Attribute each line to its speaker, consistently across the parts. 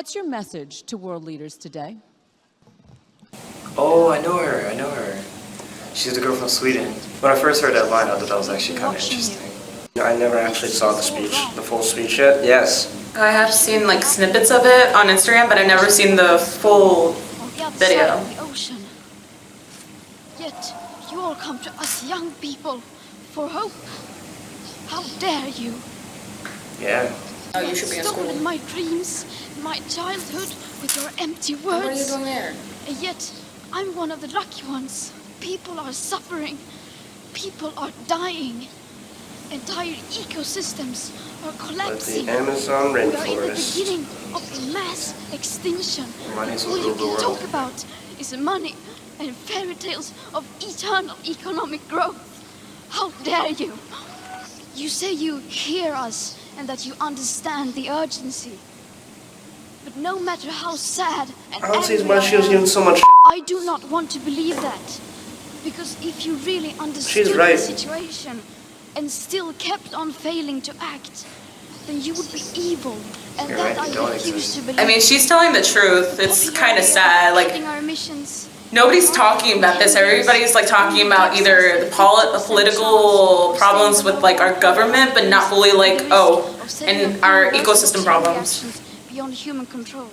Speaker 1: what's your message to world leaders today?
Speaker 2: Oh, I know her. She's the girl from Sweden. When I first heard that line, I thought that was actually kind of interesting. I never actually saw the speech, the full speech yet. Yes.
Speaker 3: I have seen like snippets of it on Instagram, but I've never seen the full video.
Speaker 4: Yet you all come to us young people for hope. How dare you?
Speaker 2: Yeah.
Speaker 3: Oh, you should be in school.
Speaker 4: Stolen my dreams, my childhood with your empty words.
Speaker 3: What are you doing there?
Speaker 4: And yet I'm one of the lucky ones. People are suffering. People are dying. Entire ecosystems are collapsing.
Speaker 2: But the Amazon
Speaker 4: We are in the
Speaker 2: rainforest.
Speaker 4: beginning of mass extinction.
Speaker 2: Money's
Speaker 4: All
Speaker 2: will
Speaker 4: you
Speaker 2: rule the
Speaker 4: can
Speaker 2: world.
Speaker 4: talk about is money and fairy tales of eternal economic growth. How dare you? You say you hear us and that you understand the urgency. But no matter how sad and
Speaker 2: I don't see as
Speaker 4: angry
Speaker 2: much.
Speaker 4: I
Speaker 2: She was
Speaker 4: am,
Speaker 2: giving so much.
Speaker 4: I do not want to believe that. Because if you really understood
Speaker 2: She's right.
Speaker 4: the situation and still kept on failing to act, then you would be evil. And
Speaker 2: You're
Speaker 4: that
Speaker 2: right,
Speaker 4: I
Speaker 2: you don't
Speaker 4: refuse
Speaker 2: exist.
Speaker 4: to believe.
Speaker 3: I mean, she's telling the truth. It's kind of sad. Like,
Speaker 4: Our emissions.
Speaker 3: nobody's talking about this. Everybody's like talking about either the political problems with like our government, but not fully like, oh, and our ecosystem problems.
Speaker 4: Beyond human control.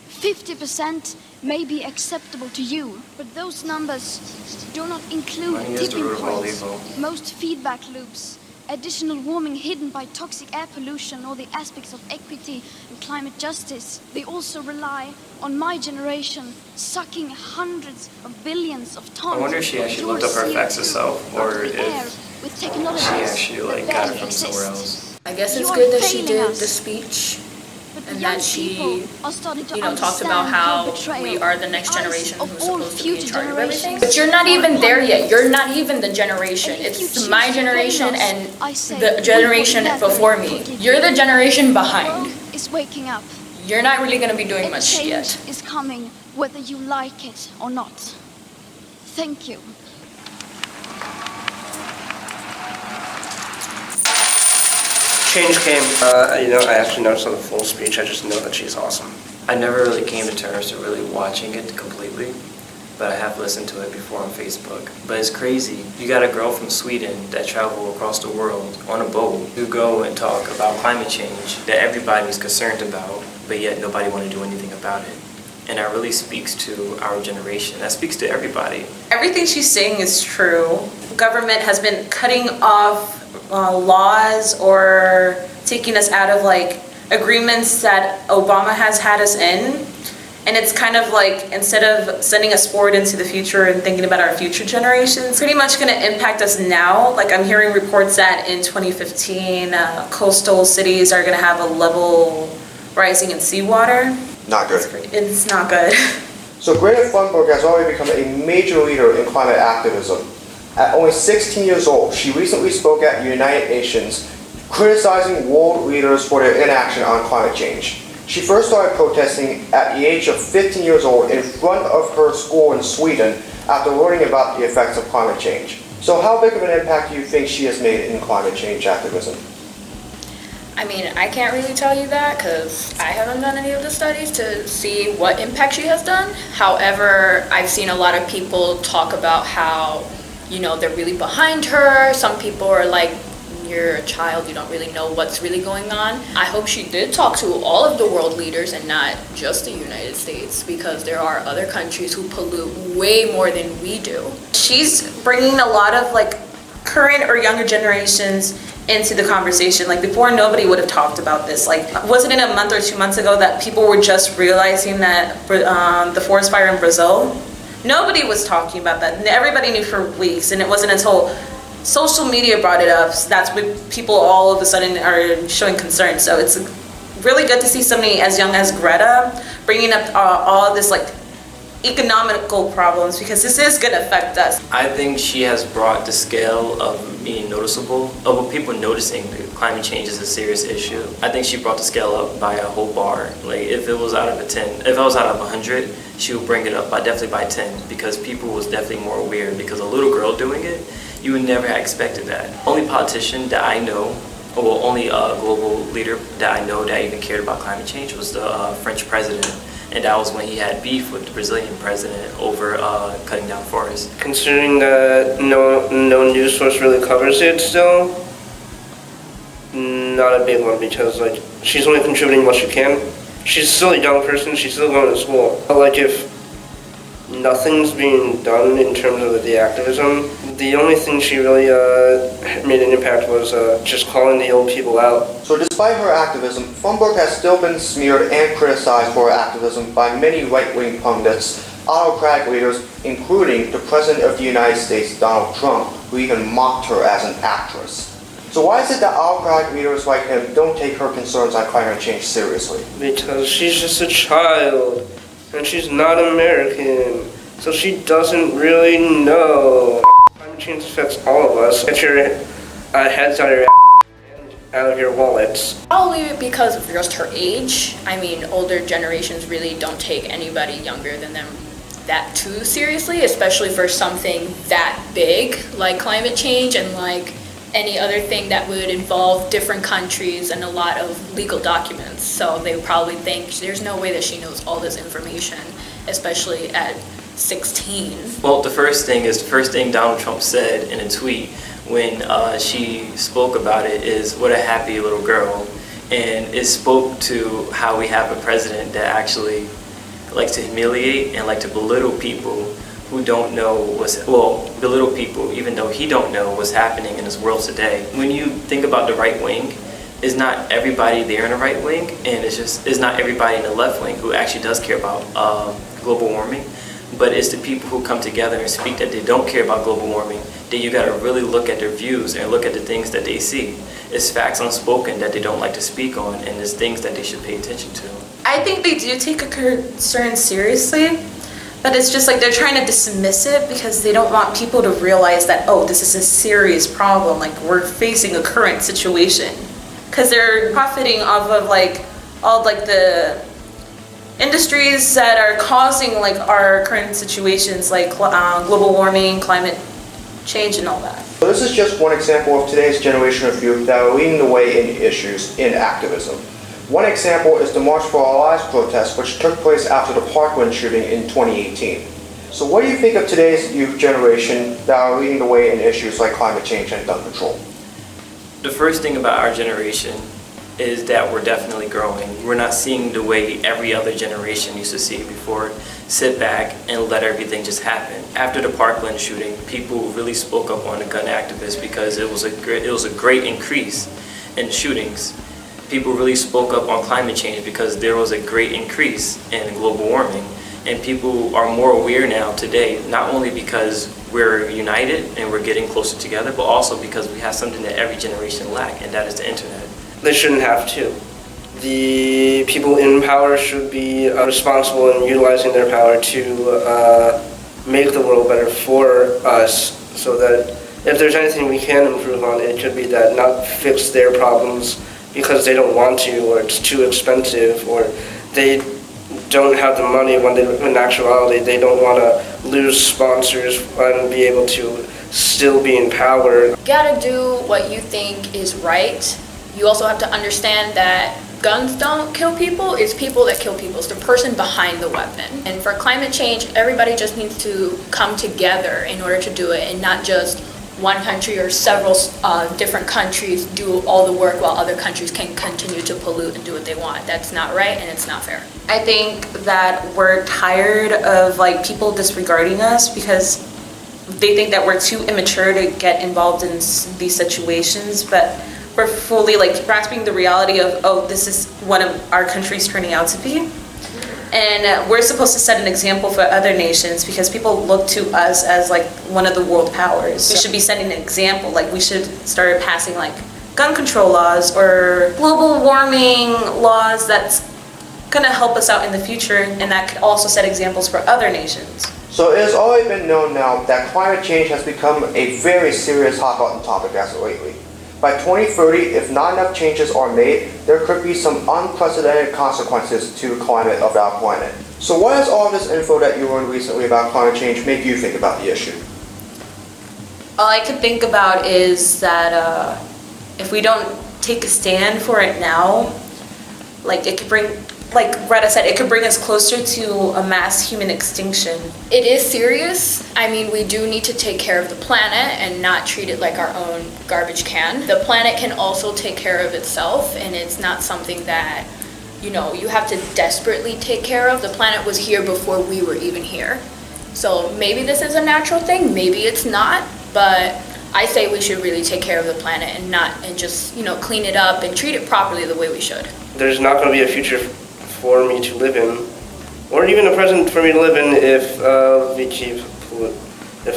Speaker 4: 50% may be acceptable to you, but those numbers do not include
Speaker 2: Money is the
Speaker 4: tipping
Speaker 2: root of all
Speaker 4: points,
Speaker 2: evil.
Speaker 4: most feedback loops, additional warming hidden by toxic air pollution, or the aspects of equity and climate justice. They also rely on my generation sucking hundreds of billions of tons.
Speaker 2: I wonder if she actually
Speaker 4: of
Speaker 2: looked up her
Speaker 4: pure
Speaker 2: facts
Speaker 4: CO2
Speaker 2: herself,
Speaker 4: out
Speaker 2: or
Speaker 4: of the air
Speaker 2: if
Speaker 4: with technologies
Speaker 2: she actually like
Speaker 4: that
Speaker 2: got it
Speaker 4: barely
Speaker 2: from somewhere
Speaker 4: exist.
Speaker 2: else.
Speaker 3: I guess it's
Speaker 4: You are
Speaker 3: good that she
Speaker 4: failing
Speaker 3: did
Speaker 4: us.
Speaker 3: the speech
Speaker 4: But
Speaker 3: and
Speaker 4: young
Speaker 3: that she,
Speaker 4: people are starting to
Speaker 3: talked about
Speaker 4: understand
Speaker 3: how
Speaker 4: betrayal
Speaker 3: we are the next
Speaker 4: in the eyes
Speaker 3: generation
Speaker 4: of
Speaker 3: who's
Speaker 4: all
Speaker 3: supposed to be in
Speaker 4: future
Speaker 3: charge of everything.
Speaker 4: generations
Speaker 3: But you're not even
Speaker 4: are
Speaker 3: there yet.
Speaker 4: punished.
Speaker 3: You're not even the generation.
Speaker 4: And if you
Speaker 3: It's
Speaker 4: choose
Speaker 3: my
Speaker 4: to blame
Speaker 3: generation
Speaker 4: us,
Speaker 3: and
Speaker 4: I say
Speaker 3: the
Speaker 4: we
Speaker 3: generation
Speaker 4: will never
Speaker 3: before me.
Speaker 4: forgive
Speaker 3: You're
Speaker 4: you.
Speaker 3: the generation
Speaker 4: The
Speaker 3: behind.
Speaker 4: world is waking up.
Speaker 3: You're not really going to be doing
Speaker 4: And
Speaker 3: much
Speaker 4: change
Speaker 3: yet.
Speaker 4: is coming whether you like it or not. Thank you.
Speaker 2: Change came. I actually noticed on the full speech. I just know that she's awesome. I never really came to terms to really watching it completely, but I have listened to it before on Facebook. But it's crazy. You got a girl from Sweden that traveled across the world on a boat to go and talk about climate change that everybody's concerned about, but yet nobody want to do anything about it. And that really speaks to our generation. That speaks to everybody.
Speaker 3: Everything she's saying is true. Government has been cutting off laws or taking us out of like agreements that Obama has had us in. And it's kind of like, instead of sending us forward into the future and thinking about our future generations, pretty much going to impact us now. Like, I'm hearing reports that in 2015, coastal cities are going to have a level rising in seawater.
Speaker 5: Not good.
Speaker 3: It's not good.
Speaker 5: So Greta Thunberg has already become a major leader in climate activism. At only 16 years old, she recently spoke at the United Nations, criticizing world leaders for their inaction on climate change. She first started protesting at the age of 15 years old in front of her school in Sweden after learning about the effects of climate change. So how big of an impact do you think she has made in climate change activism?
Speaker 3: I mean, I can't really tell you that because I haven't done any of the studies to see what impact she has done. However, I've seen a lot of people talk about how, they're really behind her. Some people are like, you're a child, you don't really know what's really going on. I hope she did talk to all of the world leaders and not just the United States, because there are other countries who pollute way more than we do. She's bringing a lot of like current or younger generations into the conversation. Like, before, nobody would have talked about this. Like, wasn't it a month or 2 months ago that people were just realizing that the forest fire in Brazil? Nobody was talking about that. Everybody knew for weeks, and it wasn't until social media brought it up. So that's when people all of a sudden are showing concern. So it's really good to see somebody as young as Greta bringing up all of this like economical problems, because this is going to affect us.
Speaker 2: I think she has brought the scale of being noticeable, of people noticing that climate change is a serious issue. I think she brought the scale up by a whole bar. Like, if it was out of a 10, if I was out of 100, she would bring it up definitely by 10, because people was definitely more aware. Because a little girl doing it, you would never have expected that. Only politician that I know well, only global leader that I know that even cared about climate change was the French president. And that was when he had beef with the Brazilian president over cutting down forests. Considering that no news source really covers it still, not a big one, because like she's only contributing what she can. She's still a young person, she's still going to school. But like if nothing's being done in terms of the activism, the only thing she really made an impact was just calling the old people out.
Speaker 5: So despite her activism, Thunberg has still been smeared and criticized for her activism by many right-wing pundits, autocratic leaders, including the President of the United States, Donald Trump, who even mocked her as an actress. So why is it that autocratic leaders like him don't take her concerns on climate change seriously?
Speaker 2: Because she's just a child, and she's not American, so she doesn't really know. Climate change affects all of us. Get your heads out of your and out of your wallets.
Speaker 3: Probably because of just her age. I mean, older generations really don't take anybody younger than them that too seriously, especially for something that big like climate change and like any other thing that would involve different countries and a lot of legal documents. So they would probably think there's no way that she knows all this information, especially at 16.
Speaker 2: Well, the first thing Donald Trump said in a tweet when she spoke about it is, "What a happy little girl." And it spoke to how we have a president that actually likes to humiliate and like to belittle people who don't know belittle people even though he don't know what's happening in this world today. When you think about the right wing, it's not everybody there in the right wing, and it's not everybody in the left wing who actually does care about global warming, but it's the people who come together and speak that they don't care about global warming. Then you gotta really look at their views and look at the things that they see. It's facts unspoken that they don't like to speak on, and it's things that they should pay attention to.
Speaker 6: I think they do take a concern seriously, but it's just like they're trying to dismiss it because they don't want people to realize that, oh, this is a serious problem, like we're facing a current situation. Because they're profiting off of like all like the industries that are causing like our current situations, like global warming, climate change, and all that.
Speaker 5: So this is just one example of today's generation of youth that are leading the way in issues in activism. One example is the March for Our Lives protest, which took place after the Parkland shooting in 2018. So what do you think of today's youth generation that are leading the way in issues like climate change and gun control?
Speaker 2: The first thing about our generation is that we're definitely growing. We're not seeing the way every other generation used to see it before. Sit back and let everything just happen. After the Parkland shooting, people really spoke up on the gun activists because it was a great increase in shootings. People really spoke up on climate change because there was a great increase in global warming. And people are more aware now today, not only because we're united and we're getting closer together, but also because we have something that every generation lacks, and that is the internet. They shouldn't have to. The people in power should be responsible in utilizing their power to make the world better for us, so that if there's anything we can improve on, it could be that, not fix their problems because they don't want to, or it's too expensive, or they don't have the money when in actuality they don't want to lose sponsors and be able to still be in power.
Speaker 3: You gotta do what you think is right. You also have to understand that guns don't kill people, it's people that kill people. It's the person behind the weapon. And for climate change, everybody just needs to come together in order to do it, and not just one country or several different countries do all the work while other countries can continue to pollute and do what they want. That's not right, and it's not fair.
Speaker 6: I think that we're tired of like people disregarding us because they think that we're too immature to get involved in these situations, but we're fully like grasping the reality of, oh, this is what our country's turning out to be. And we're supposed to set an example for other nations because people look to us as like one of the world powers. We should be setting an example, like we should start passing like gun control laws or global warming laws that's gonna help us out in the future, and that could also set examples for other nations.
Speaker 5: So it has already been known now that climate change has become a very serious hot button topic as of lately. By 2030, if not enough changes are made, there could be some unprecedented consequences to the climate of our planet. So what does all this info that you learned recently about climate change make you think about the issue?
Speaker 6: All I could think about is that if we don't take a stand for it now, like it could bring, like Greta said, it could bring us closer to a mass human extinction.
Speaker 3: It is serious. I mean, we do need to take care of the planet and not treat it like our own garbage can. The planet can also take care of itself, and it's not something that, you know, you have to desperately take care of. The planet was here before we were even here. So maybe this is a natural thing, maybe it's not, but I say we should really take care of the planet and just, you know, clean it up and treat it properly the way we should.
Speaker 2: There's not going to be a future for me to live in, or even a present for me to live in if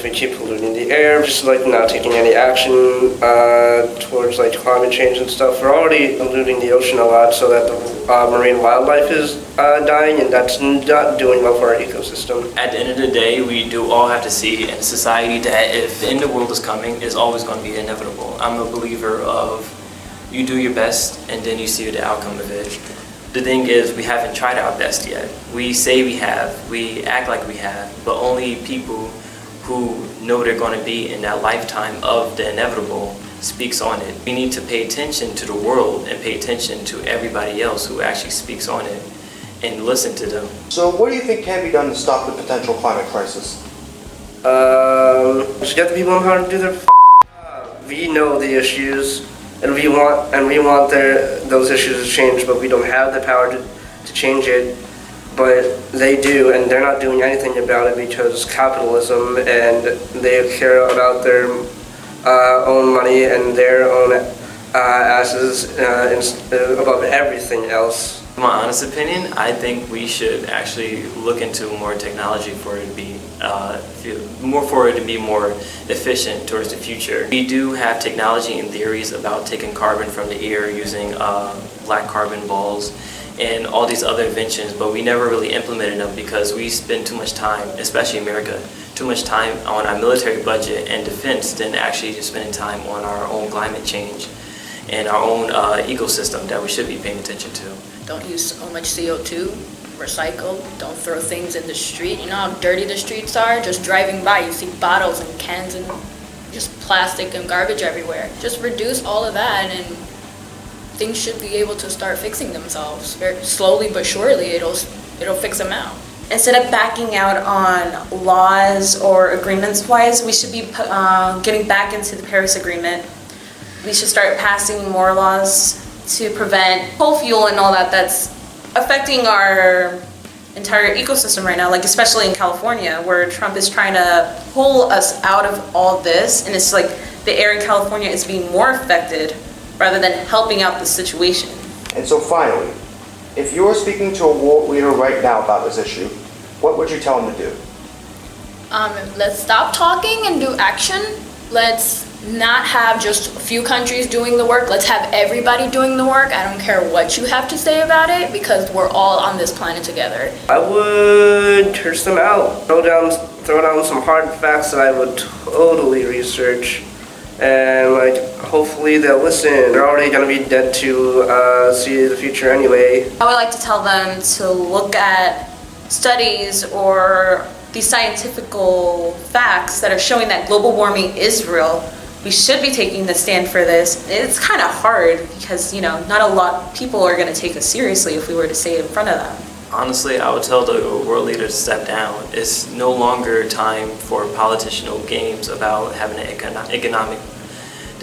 Speaker 2: we keep polluting the air, just like not taking any action towards like climate change and stuff. We're already polluting the ocean a lot, so that the marine wildlife is dying, and that's not doing well for our ecosystem.
Speaker 7: At the end of the day, we do all have to see in society that if the end of the world is coming, it's always going to be inevitable. I'm a believer of you do your best and then you see the outcome of it. The thing is, we haven't tried our best yet. We say we have, we act like we have, but only people who know they're going to be in that lifetime of the inevitable speaks on it. We need to pay attention to the world and pay attention to everybody else who actually speaks on it and listen to them.
Speaker 5: So what do you think can be done to stop the potential climate crisis?
Speaker 2: Just get the people on how to do their we know the issues, and we want those issues to change, but we don't have the power to change it. But they do, and they're not doing anything about it because capitalism, and they care about their own money and their own asses above everything else.
Speaker 7: In my honest opinion, I think we should actually look into more technology for it to be more efficient towards the future. We do have technology and theories about taking carbon from the air using black carbon balls and all these other inventions, but we never really implemented them because we spend too much time, especially America, too much time on our military budget and defense than actually just spending time on our own climate change and our own ecosystem that we should be paying attention to.
Speaker 3: Don't use so much CO2, recycle, don't throw things in the street. You know how dirty the streets are? Just driving by, you see bottles and cans and just plastic and garbage everywhere. Just reduce all of that and things should be able to start fixing themselves. Very slowly but surely, it'll fix them out.
Speaker 6: Instead of backing out on laws or agreements-wise, we should be getting back into the Paris Agreement. We should start passing more laws to prevent coal fuel and all that that's affecting our entire ecosystem right now, like especially in California, where Trump is trying to pull us out of all this, and it's like the air in California is being more affected rather than helping out the situation.
Speaker 5: And so finally, if you were speaking to a world leader right now about this issue, what would you tell them to do?
Speaker 3: Let's stop talking and do action. Let's not have just a few countries doing the work. Let's have everybody doing the work. I don't care what you have to say about it because we're all on this planet together.
Speaker 2: I would curse them out, throw down some hard facts that I would totally research, and like hopefully they'll listen. They're already gonna be dead to see the future anyway.
Speaker 6: I would like to tell them to look at studies or these scientifical facts that are showing that global warming is real. We should be taking the stand for this. It's kind of hard because, you know, not a lot of people are going to take us seriously if we were to say it in front of them.
Speaker 7: Honestly, I would tell the world leader to step down. It's no longer time for politicianal games about having the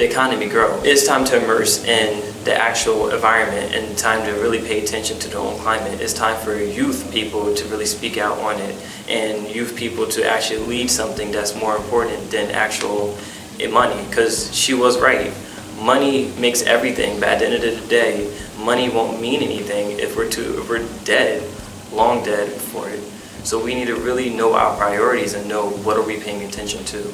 Speaker 7: economy grow. It's time to immerse in the actual environment and time to really pay attention to their own climate. It's time for youth people to really speak out on it and youth people to actually lead something that's more important than actual money, because she was right. Money makes everything, but at the end of the day, money won't mean anything if we're dead, long dead for it. So we need to really know our priorities and know what are we paying attention to.